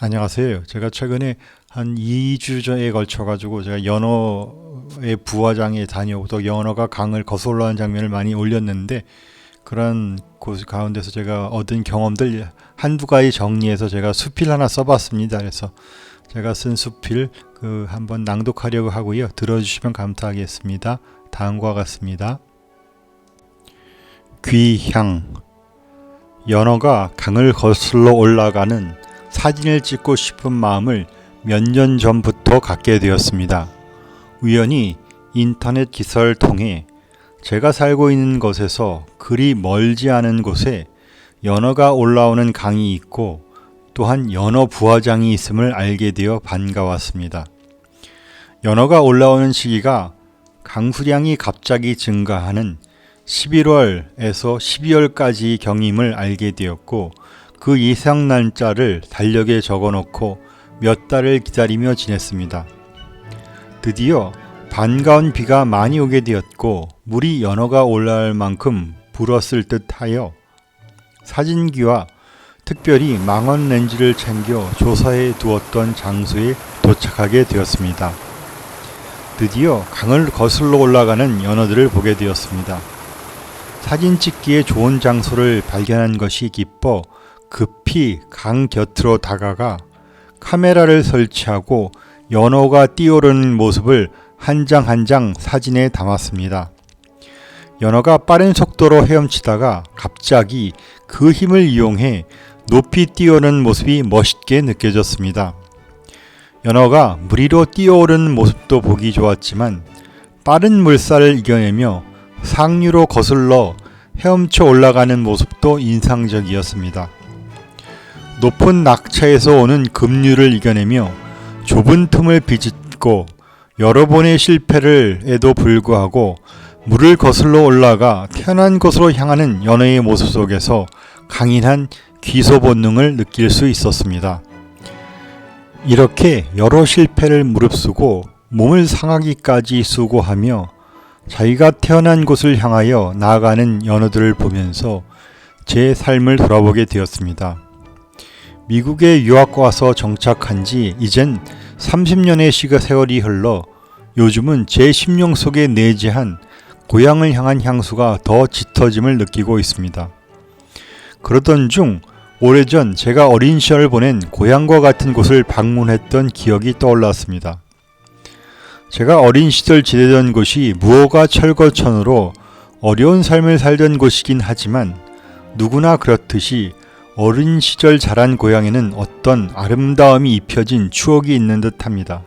안녕하세요. 제가 최근에 한 2주 전에 걸쳐 가지고 제가 연어의 부화장에 다녀오고 연어가 강을 거슬러 올라가는 장면을 많이 올렸는데, 그런 곳 가운데서 제가 얻은 경험들 한두 가지 정리해서 제가 수필 하나 써봤습니다. 그래서 제가 쓴 수필 한번 낭독하려고 하고요. 들어주시면 감사하겠습니다. 다음과 같습니다. 귀향. 연어가 강을 거슬러 올라가는 사진을 찍고 싶은 마음을 몇 년 전부터 갖게 되었습니다. 우연히 인터넷 기사를 통해 제가 살고 있는 곳에서 그리 멀지 않은 곳에 연어가 올라오는 강이 있고 또한 연어 부화장이 있음을 알게 되어 반가웠습니다. 연어가 올라오는 시기가 강수량이 갑자기 증가하는 11월에서 12월까지 경임을 알게 되었고, 그 예상 날짜를 달력에 적어놓고 몇 달을 기다리며 지냈습니다. 드디어 반가운 비가 많이 오게 되었고 물이 연어가 올라올 만큼 불었을 듯하여 사진기와 특별히 망원 렌즈를 챙겨 조사해 두었던 장소에 도착하게 되었습니다. 드디어 강을 거슬러 올라가는 연어들을 보게 되었습니다. 사진 찍기에 좋은 장소를 발견한 것이 기뻐 급히 강 곁으로 다가가 카메라를 설치하고 연어가 뛰어오르는 모습을 한 장 한 장 사진에 담았습니다. 연어가 빠른 속도로 헤엄치다가 갑자기 그 힘을 이용해 높이 뛰어오르는 모습이 멋있게 느껴졌습니다. 연어가 물 위로 뛰어오르는 모습도 보기 좋았지만 빠른 물살을 이겨내며 상류로 거슬러 헤엄쳐 올라가는 모습도 인상적이었습니다. 높은 낙차에서 오는 급류를 이겨내며 좁은 틈을 비집고 여러 번의 실패에도 불구하고 물을 거슬러 올라가 태어난 곳으로 향하는 연어의 모습 속에서 강인한 귀소 본능을 느낄 수 있었습니다. 이렇게 여러 실패를 무릅쓰고 몸을 상하기까지 수고하며 자기가 태어난 곳을 향하여 나아가는 연어들을 보면서 제 삶을 돌아보게 되었습니다. 미국에 유학 와서 정착한 지 이젠 30년의 세월이 흘러 요즘은 제 심령 속에 내재한 고향을 향한 향수가 더 짙어짐을 느끼고 있습니다. 그러던 중 오래전 제가 어린 시절을 보낸 고향과 같은 곳을 방문했던 기억이 떠올랐습니다. 제가 어린 시절 지내던 곳이 무허가 철거촌으로 어려운 삶을 살던 곳이긴 하지만 누구나 그렇듯이 어린 시절 자란 고향에는 어떤 아름다움이 입혀진 추억이 있는 듯 합니다.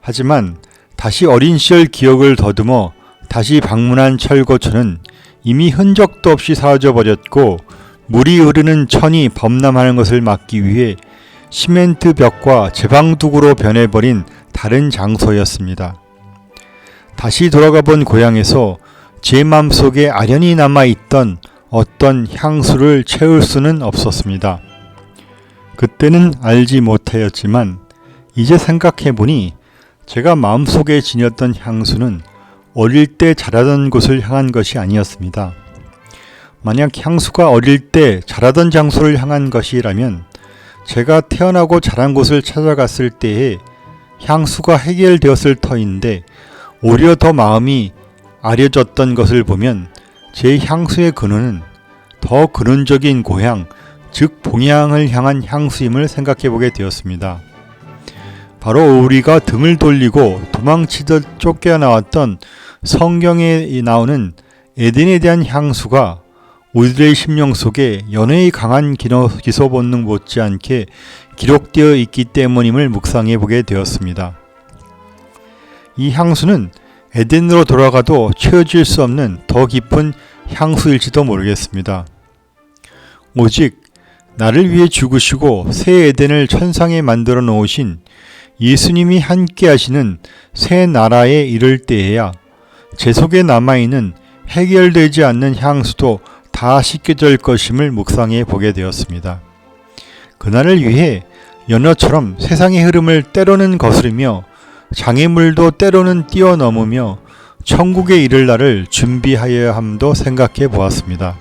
하지만 다시 어린 시절 기억을 더듬어 다시 방문한 철거촌은 이미 흔적도 없이 사라져버렸고, 물이 흐르는 천이 범람하는 것을 막기 위해 시멘트 벽과 제방둑으로 변해버린 다른 장소였습니다. 다시 돌아가 본 고향에서 제 마음속에 아련히 남아있던 어떤 향수를 채울 수는 없었습니다. 그때는 알지 못하였지만 이제 생각해보니 제가 마음속에 지녔던 향수는 어릴 때 자라던 곳을 향한 것이 아니었습니다. 만약 향수가 어릴 때 자라던 장소를 향한 것이라면 제가 태어나고 자란 곳을 찾아갔을 때에 향수가 해결되었을 터인데 오히려 더 마음이 아려졌던 것을 보면 제 향수의 근원은 더 근원적인 고향, 즉 봉양을 향한 향수임을 생각해보게 되었습니다. 바로 우리가 등을 돌리고 도망치듯 쫓겨나왔던 성경에 나오는 에덴에 대한 향수가 우리들의 심령 속에 연애의 강한 기소 본능 못지않게 기록되어 있기 때문임을 묵상해 보게 되었습니다. 이 향수는 에덴으로 돌아가도 채워질 수 없는 더 깊은 향수일지도 모르겠습니다. 오직 나를 위해 죽으시고 새 에덴을 천상에 만들어 놓으신 예수님이 함께 하시는 새 나라에 이를 때에야 제 속에 남아있는 해결되지 않는 향수도 다 씻겨질 것임을 묵상해 보게 되었습니다. 그날을 위해 연어처럼 세상의 흐름을 때로는 거스르며 장애물도 때로는 뛰어넘으며 천국에 이를 날을 준비하여야 함도 생각해 보았습니다.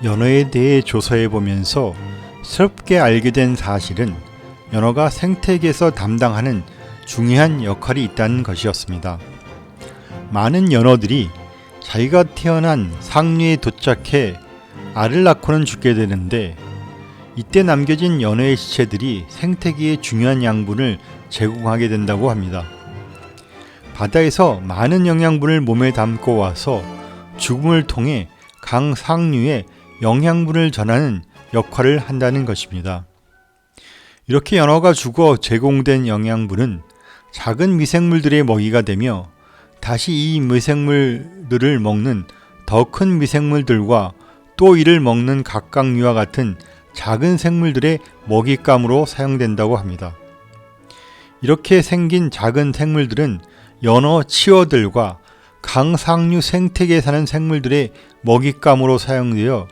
연어에 대해 조사해 보면서 새롭게 알게 된 사실은 연어가 생태계에서 담당하는 중요한 역할이 있다는 것이었습니다. 많은 연어들이 자기가 태어난 상류에 도착해 알을 낳고는 죽게 되는데, 이때 남겨진 연어의 시체들이 생태계에 중요한 양분을 제공하게 된다고 합니다. 바다에서 많은 영양분을 몸에 담고 와서 죽음을 통해 강 상류에 영양분을 전하는 역할을 한다는 것입니다. 이렇게 연어가 죽어 제공된 영양분은 작은 미생물들의 먹이가 되며 다시 이 미생물들을 먹는 더 큰 미생물들과 또 이를 먹는 갑각류와 같은 작은 생물들의 먹잇감으로 사용된다고 합니다. 이렇게 생긴 작은 생물들은 연어 치어들과 강상류 생태계에 사는 생물들의 먹잇감으로 사용되어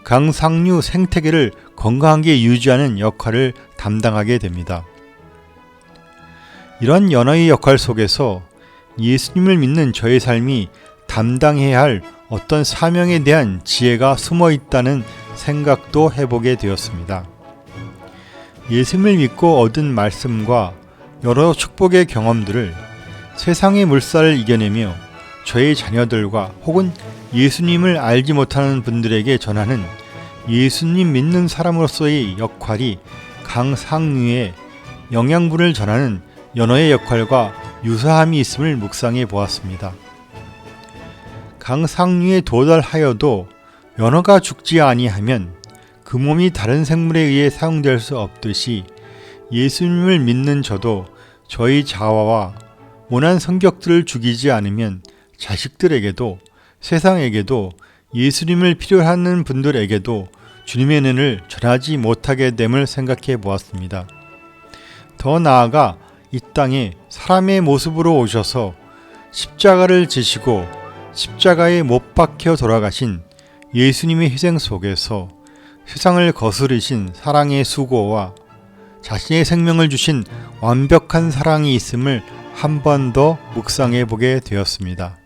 강상류 생태계를 건강하게 유지하는 역할을 담당하게 됩니다. 이런 연어의 역할 속에서 예수님을 믿는 저의 삶이 담당해야 할 어떤 사명에 대한 지혜가 숨어 있다는 생각도 해보게 되었습니다. 예수님을 믿고 얻은 말씀과 여러 축복의 경험들을 세상의 물살을 이겨내며 저의 자녀들과 혹은 예수님을 알지 못하는 분들에게 전하는 예수님 믿는 사람으로서의 역할이 강상류에 영양분을 전하는 연어의 역할과 유사함이 있음을 묵상해 보았습니다. 강상류에 도달하여도 연어가 죽지 아니하면 그 몸이 다른 생물에 의해 사용될 수 없듯이 예수님을 믿는 저도 저희 자아와 모난 성격들을 죽이지 않으면 자식들에게도 세상에게도 예수님을 필요로 하는 분들에게도 주님의 은혜를 전하지 못하게 됨을 생각해 보았습니다. 더 나아가 이 땅에 사람의 모습으로 오셔서 십자가를 지시고 십자가에 못 박혀 돌아가신 예수님의 희생 속에서 세상을 거스르신 사랑의 수고와 자신의 생명을 주신 완벽한 사랑이 있음을 한 번 더 묵상해 보게 되었습니다.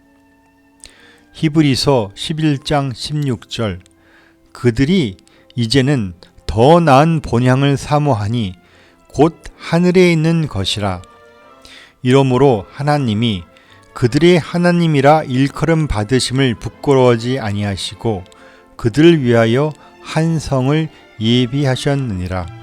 히브리서 11장 16절 그들이 이제는 더 나은 본향을 사모하니 곧 하늘에 있는 것이라. 이러므로 하나님이 그들의 하나님이라 일컬음 받으심을 부끄러워하지 아니하시고 그들을 위하여 한 성을 예비하셨느니라.